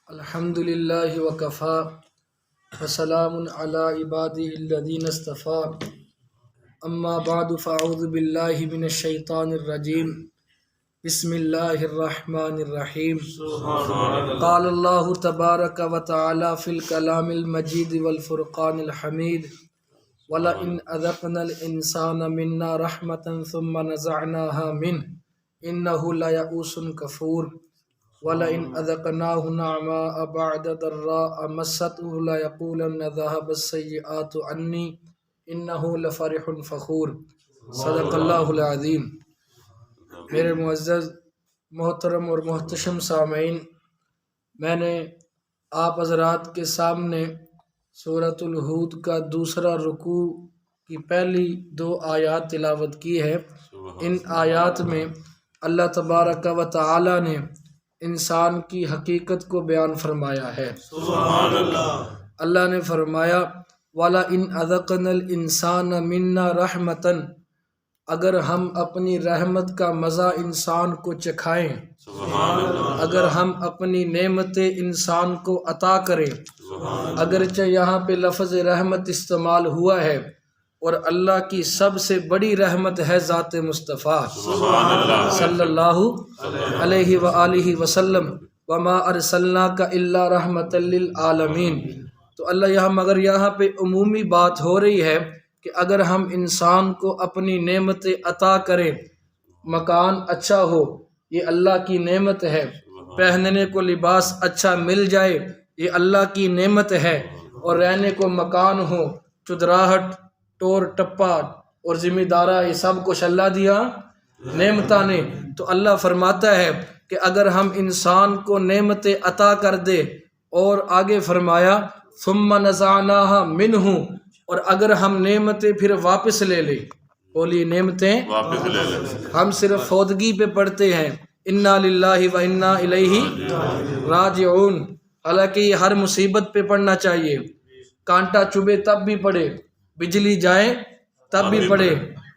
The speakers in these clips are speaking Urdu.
الحمد للہ وکفا وسلام علی عبادہ الذین اصطفى اما بعد فاعوذ باللہ من الشیطان الرجیم بسم اللہ الرحمن الرحیم قال اللہ تبارک وتعالی فی الکلام المجید والفرقان الحمید وَلَئِنْ أَذَقْنَا الْإِنسَانَ مِنَّا رَحْمَةً ثُمَّ نَزَعْنَاهَا مِنْهُ إِنَّهُ لَيَئُوسٌ كَفُورٌ وَلَئِنْ أَذَقْنَاهُ نَعْمَاءَ بَعْدَ ضَرَّاءَ مَسَّتْهُ لَيَقُولَنَّ ذَهَبَ السَّيِّئَاتُ عَنِّي إِنَّهُ لَفَرِحٌ فَخُورٌ صدق اللہ العظیم۔ میرے معزز محترم اور محتشم سامعین، میں نے آپ حضرات کے سامنے سورۃ الہود کا دوسرا رکوع کی پہلی 2 آیات تلاوت کی ہے۔ ان آیات میں اللہ تبارک و تعالی نے انسان کی حقیقت کو بیان فرمایا ہے۔ سبحان اللہ۔ اللہ نے فرمایا وَلَئِنْ أَذَقْنَا الْإِنسَانَ مِنَّا رَحْمَةً، اگر ہم اپنی رحمت کا مزہ انسان کو چکھائیں، اگر ہم اپنی نعمتیں انسان کو عطا کریں، اگرچہ یہاں پہ لفظ رحمت استعمال ہوا ہے، اور اللہ کی سب سے بڑی رحمت ہے ذات مصطفیٰ صلی اللہ علیہ وآلہ وسلم، وما ارسلناک الا رحمۃ للعالمین۔ تو اللہ مگر یہاں پہ عمومی بات ہو رہی ہے کہ اگر ہم انسان کو اپنی نعمتیں عطا کریں، مکان اچھا ہو، یہ اللہ کی نعمت ہے، پہننے کو لباس اچھا مل جائے، یہ اللہ کی نعمت ہے، اور رہنے کو مکان ہو، چدراہٹ، ٹور ٹپا اور ذمہ دارہ، یہ سب کچھ اللہ دیا نعمتاں نے۔ تو اللہ فرماتا ہے کہ اگر ہم انسان کو نعمتیں عطا کر دے، اور آگے فرمایا ثم نزعناها منہ، اور اگر ہم نعمتیں پھر واپس لے لیں، بولیے نعمتیں واپس لے لیں۔ ہم صرف فوتگی پہ پڑھتے ہیں انا للہ و انا الیہ راجعون، حالانکہ یہ ہر مصیبت پہ پڑھنا چاہیے، کانٹا چبھے تب بھی پڑھے، بجلی جائے تب بھی پڑھے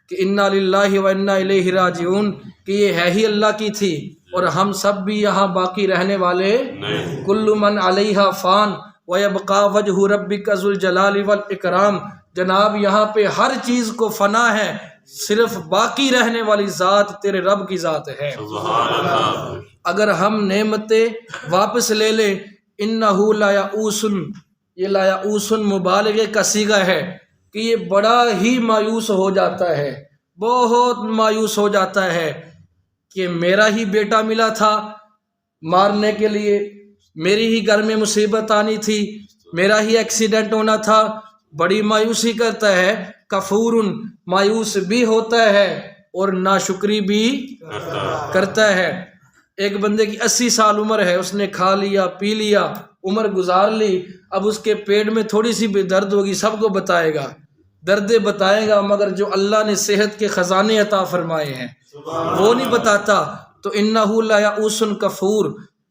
کہ انا للہ و انا الیہ راجعون، کہ یہ ہے ہی اللہ کی تھی اور ہم سب بھی یہاں باقی رہنے والے نہیں۔ کل من علیہا فان ویبقی وجہ ربک ذو الجلال والاکرام، جناب یہاں پہ ہر چیز کو فنا ہے، صرف باقی رہنے والی ذات تیرے رب کی ذات ہے۔ سبحان اللہ۔ اگر ہم نعمتیں واپس لے لیں، انہ لیئوس، یہ لیئوس مبالغے کا صیغہ ہے کہ یہ بڑا ہی مایوس ہو جاتا ہے، بہت مایوس ہو جاتا ہے کہ میرا ہی بیٹا ملا تھا مارنے کے لیے، میری ہی گھر میں مصیبت آنی تھی، میرا ہی ایکسیڈنٹ ہونا تھا، بڑی مایوسی کرتا ہے۔ کفور، مایوس بھی ہوتا ہے اور ناشکری بھی کرتا ہے۔ ایک بندے کی 80 سال عمر ہے، اس نے کھا لیا پی لیا، عمر گزار لی، اب اس کے پیٹ میں تھوڑی سی بھی درد ہوگی، سب کو بتائے گا، درد بتائے گا، مگر جو اللہ نے صحت کے خزانے عطا فرمائے ہیں وہ نہیں بتاتا۔ تو انہ لیئوس کفور،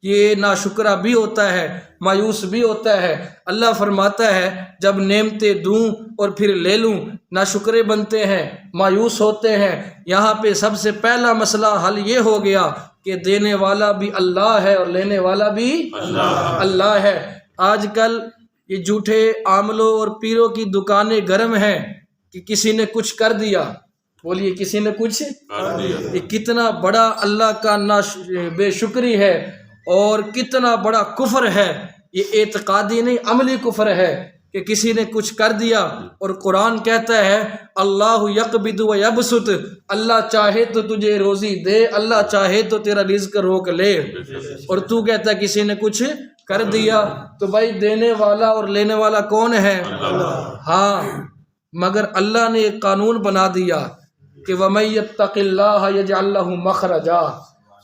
یہ ناشکرہ بھی ہوتا ہے، مایوس بھی ہوتا ہے۔ اللہ فرماتا ہے جب نعمتیں دوں اور پھر لے لوں، ناشکرے بنتے ہیں، مایوس ہوتے ہیں۔ یہاں پہ سب سے پہلا مسئلہ حل یہ ہو گیا کہ دینے والا بھی اللہ ہے اور لینے والا بھی اللہ ہے۔ آج کل یہ جھوٹے عاملوں اور پیروں کی دکانیں گرم ہیں کہ کسی نے کچھ کر دیا، بولیے کسی نے کچھ کر دیا، یہ کتنا بڑا اللہ کا بے شکری ہے اور کتنا بڑا کفر ہے۔ یہ اعتقادی نہیں، عملی کفر ہے کہ کسی نے کچھ کر دیا۔ اور قرآن کہتا ہے اللہ یقبض و یبسط، اللہ چاہے تو تجھے روزی دے، اللہ چاہے تو تیرا رزق روک لے، اور تو کہتا ہے کسی نے کچھ کر دیا۔ تو بھائی دینے والا اور لینے والا کون ہے؟ ہاں، مگر اللہ نے ایک قانون بنا دیا کہ وَمَن يَتَّقِ اللَّهَ يَجْعَل لَّهُ مَخْرَجًا،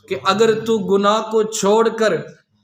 کہ اگر تو گناہ کو چھوڑ کر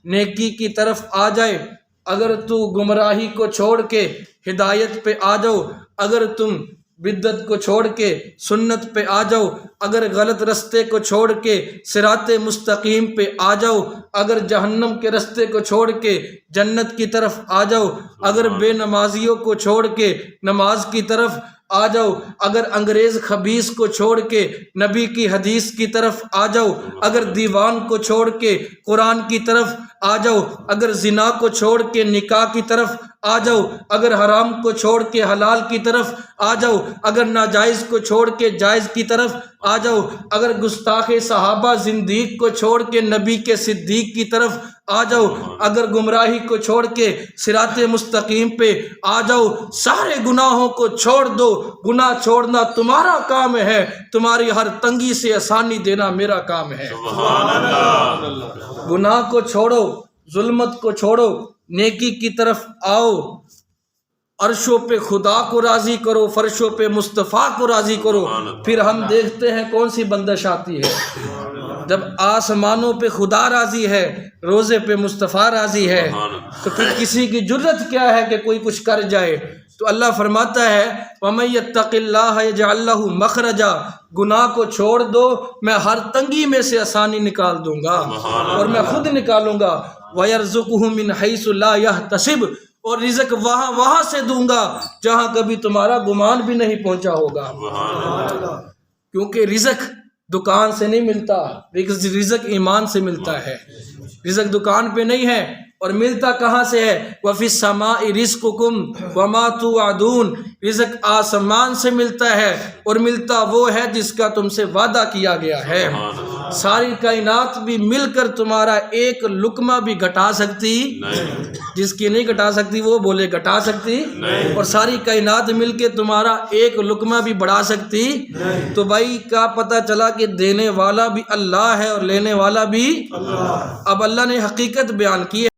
نیکی کی طرف آ جائے، اگر تو گمراہی کو چھوڑ کے ہدایت پہ آ جاؤ، اگر تم بدعت کو چھوڑ کے سنت پہ آ جاؤ، اگر غلط رستے کو چھوڑ کے صراط مستقیم پہ آ جاؤ، اگر جہنم کے رستے کو چھوڑ کے جنت کی طرف آ جاؤ، اگر بے نمازیوں کو چھوڑ کے نماز کی طرف آ جاؤ، اگر انگریز خبیث کو چھوڑ کے نبی کی حدیث کی طرف آ جاؤ، اگر دیوان کو چھوڑ کے قرآن کی طرف آ جاؤ، اگر زنا کو چھوڑ کے نکاح کی طرف آ جاؤ، اگر حرام کو چھوڑ کے حلال کی طرف آ جاؤ، اگر ناجائز کو چھوڑ کے جائز کی طرف آ جاؤ، اگر گستاخ صحابہ زندیق کو چھوڑ کے نبی کے صدیق کی طرف آ جاؤ، اگر گمراہی کو چھوڑ کے صراط مستقیم پہ آ جاؤ، سارے گناہوں کو چھوڑ دو۔ گناہ چھوڑنا تمہارا کام ہے، تمہاری ہر تنگی سے آسانی دینا میرا کام ہے۔ گناہ کو چھوڑو، ظلمت کو چھوڑو، نیکی کی طرف آؤ، عرشوں پہ خدا کو راضی کرو، فرشوں پہ مصطفیٰ کو راضی کرو، پھر ہم دیکھتے ہیں کون سی بندش آتی ہے۔ جب آسمانوں پہ خدا راضی ہے، روزے پہ مصطفیٰ راضی ہے، تو پھر کسی کی جرت کیا ہے کہ کوئی کچھ کر جائے؟ تو اللہ فرماتا ہے وَمَن يَتَّقِ اللَّهَ يَجْعَل لَّهُ مَخْرَجًا، گناہ کو چھوڑ دو، میں ہر تنگی میں سے آسانی نکال دوں گا، اور میں خود نکالوں گا۔ وَيَرْزُقْهُ مِنْ حَيْثُ لَا يَحْتَسِبُ، اور رزق وہاں سے دوں گا جہاں کبھی تمہارا گمان بھی نہیں پہنچا ہوگا۔ کیونکہ رزق دکان سے نہیں ملتا، رزق ایمان سے ملتا ہے۔ رزق دکان پہ نہیں ہے، اور ملتا کہاں سے ہے؟ وَفِي السَّمَاءِ رِزْقُكُمْ وَمَا تُوعَدُونَ، رزق آسمان سے ملتا ہے، اور ملتا وہ ہے جس کا تم سے وعدہ کیا گیا ہے۔ ساری کائنات بھی مل کر تمہارا ایک لقمہ بھی گھٹا سکتی جس کی نہیں گھٹا سکتی وہ بولے گھٹا سکتی، اور ساری کائنات مل کے تمہارا ایک لقمہ بھی بڑھا سکتی۔ تو بھائی کیا پتہ چلا کہ دینے والا بھی اللہ ہے اور لینے والا بھی۔ اب اللہ نے حقیقت بیان کی ہے۔